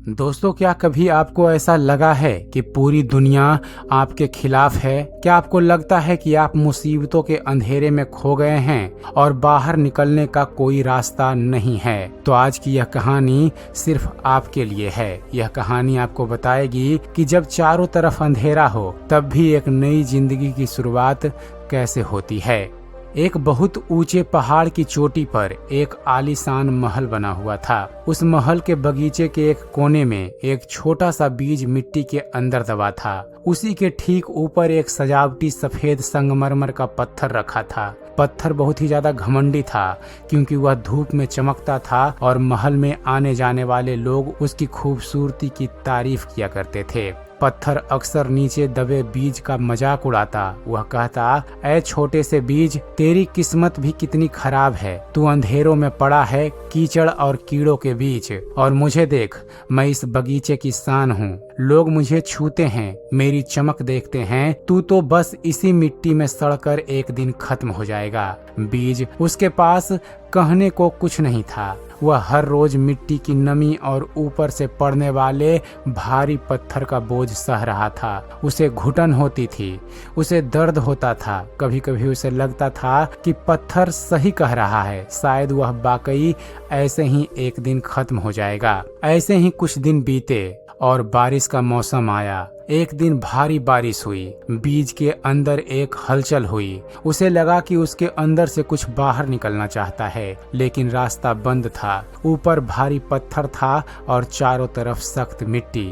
दोस्तों, क्या कभी आपको ऐसा लगा है कि पूरी दुनिया आपके खिलाफ है? क्या आपको लगता है कि आप मुसीबतों के अंधेरे में खो गए हैं और बाहर निकलने का कोई रास्ता नहीं है? तो आज की यह कहानी सिर्फ आपके लिए है। यह कहानी आपको बताएगी कि जब चारों तरफ अंधेरा हो तब भी एक नई जिंदगी की शुरुआत कैसे होती है। एक बहुत ऊंचे पहाड़ की चोटी पर एक आलीशान महल बना हुआ था। उस महल के बगीचे के एक कोने में एक छोटा सा बीज मिट्टी के अंदर दबा था। उसी के ठीक ऊपर एक सजावटी सफेद संगमरमर का पत्थर रखा था। पत्थर बहुत ही ज्यादा घमंडी था क्योंकि वह धूप में चमकता था और महल में आने जाने वाले लोग उसकी खूबसूरती की तारीफ किया करते थे। पत्थर अक्सर नीचे दबे बीज का मजाक उड़ाता। वह कहता, ऐ छोटे से बीज, तेरी किस्मत भी कितनी खराब है। तू अंधेरों में पड़ा है, कीचड़ और कीड़ों के बीच, और मुझे देख, मैं इस बगीचे की शान हूँ। लोग मुझे छूते हैं, मेरी चमक देखते हैं। तू तो बस इसी मिट्टी में सड़कर एक दिन खत्म हो जाएगा। बीज, उसके पास कहने को कुछ नहीं था। वह हर रोज मिट्टी की नमी और ऊपर से पड़ने वाले भारी पत्थर का बोझ सह रहा था। उसे घुटन होती थी, उसे दर्द होता था। कभी कभी उसे लगता था कि पत्थर सही कह रहा है, शायद वह वाकई ऐसे ही एक दिन खत्म हो जाएगा। ऐसे ही कुछ दिन बीते और बारिश का मौसम आया। एक दिन भारी बारिश हुई। बीज के अंदर एक हलचल हुई। उसे लगा कि उसके अंदर से कुछ बाहर निकलना चाहता है, लेकिन रास्ता बंद था। ऊपर भारी पत्थर था और चारों तरफ सख्त मिट्टी।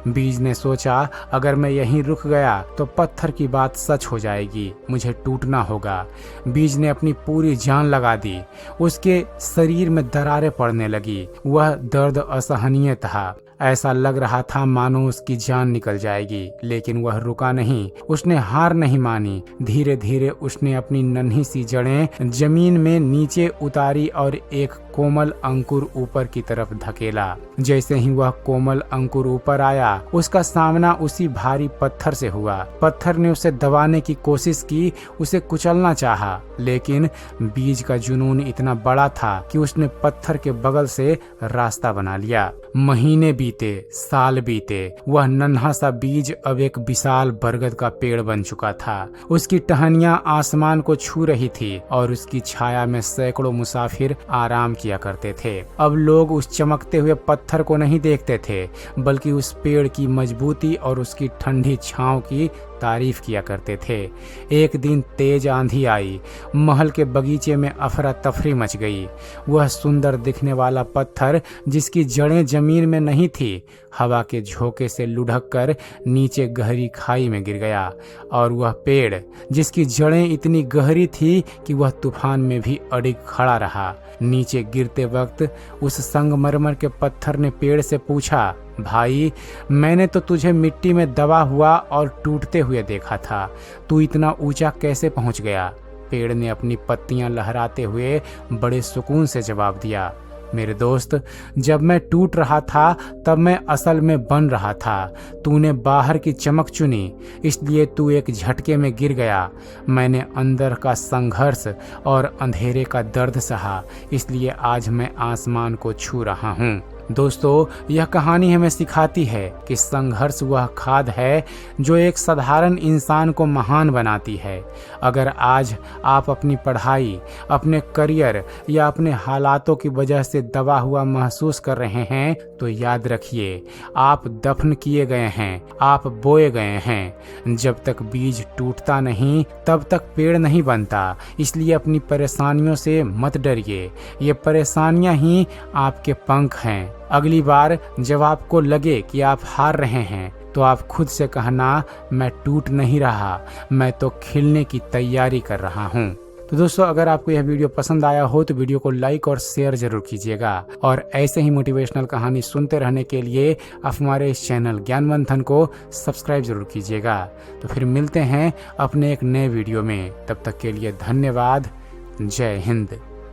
बीज ने सोचा, अगर मैं यहीं रुक गया तो पत्थर की बात सच हो जाएगी, मुझे टूटना होगा। बीज ने अपनी पूरी जान लगा दी। उसके शरीर में दरारें पड़ने लगी। वह दर्द असहनीय था। ऐसा लग रहा था मानो उसकी जान निकल जाएगी, लेकिन वह रुका नहीं। उसने हार नहीं मानी। धीरे धीरे उसने अपनी नन्ही सी जड़ें जमीन में नीचे उतारी और एक कोमल अंकुर ऊपर की तरफ धकेला। जैसे ही वह कोमल अंकुर ऊपर आया, उसका सामना उसी भारी पत्थर से हुआ। पत्थर ने उसे दबाने की कोशिश की, उसे कुचलना चाहा, लेकिन बीज का जुनून इतना बड़ा था कि उसने पत्थर के बगल से रास्ता बना लिया। महीने बीते, साल बीते। वह नन्हा सा बीज अब एक विशाल बरगद का पेड़ बन चुका था। उसकी टहनियां आसमान को छू रही थी और उसकी छाया में सैकड़ों मुसाफिर आराम किया करते थे। अब लोग उस चमकते हुए पत्थर को नहीं देखते थे, बल्कि उस पेड़ की मजबूती और उसकी ठंडी छांव की तारीफ किया करते थे। एक दिन तेज आंधी आई। महल के बगीचे में अफरा तफरी मच गई। वह सुंदर दिखने वाला पत्थर, जिसकी जड़ें जमीन में नहीं थी, हवा के झोंके से लुढ़क कर नीचे गहरी खाई में गिर गया। और वह पेड़, जिसकी जड़ें इतनी गहरी थी कि वह तूफान में भी अडिग खड़ा रहा। नीचे गिरते वक्त उस संगमरमर के पत्थर ने पेड़ से पूछा, भाई, मैंने तो तुझे मिट्टी में दबा हुआ और टूटते हुए देखा था, तू इतना ऊंचा कैसे पहुंच गया? पेड़ ने अपनी पत्तियां लहराते हुए बड़े सुकून से जवाब दिया, मेरे दोस्त, जब मैं टूट रहा था तब मैं असल में बन रहा था। तूने बाहर की चमक चुनी, इसलिए तू एक झटके में गिर गया। मैंने अंदर का संघर्ष और अंधेरे का दर्द सहा, इसलिए आज मैं आसमान को छू रहा हूँ। दोस्तों, यह कहानी हमें सिखाती है कि संघर्ष वह खाद है जो एक साधारण इंसान को महान बनाती है। अगर आज आप अपनी पढ़ाई, अपने करियर या अपने हालातों की वजह से दबा हुआ महसूस कर रहे हैं, तो याद रखिए, आप दफन किए गए हैं, आप बोए गए हैं। जब तक बीज टूटता नहीं, तब तक पेड़ नहीं बनता। इसलिए अपनी परेशानियों से मत डरिए, ये परेशानियां ही आपके पंख हैं। अगली बार जब आपको लगे कि आप हार रहे हैं, तो आप खुद से कहना, मैं टूट नहीं रहा, मैं तो खिलने की तैयारी कर रहा हूँ। तो दोस्तों, अगर आपको यह वीडियो पसंद आया हो तो वीडियो को लाइक और शेयर जरूर कीजिएगा, और ऐसे ही मोटिवेशनल कहानी सुनते रहने के लिए आप हमारे इस चैनल ज्ञान मंथन को सब्सक्राइब जरूर कीजिएगा। तो फिर मिलते हैं अपने एक नए वीडियो में। तब तक के लिए धन्यवाद। जय हिंद।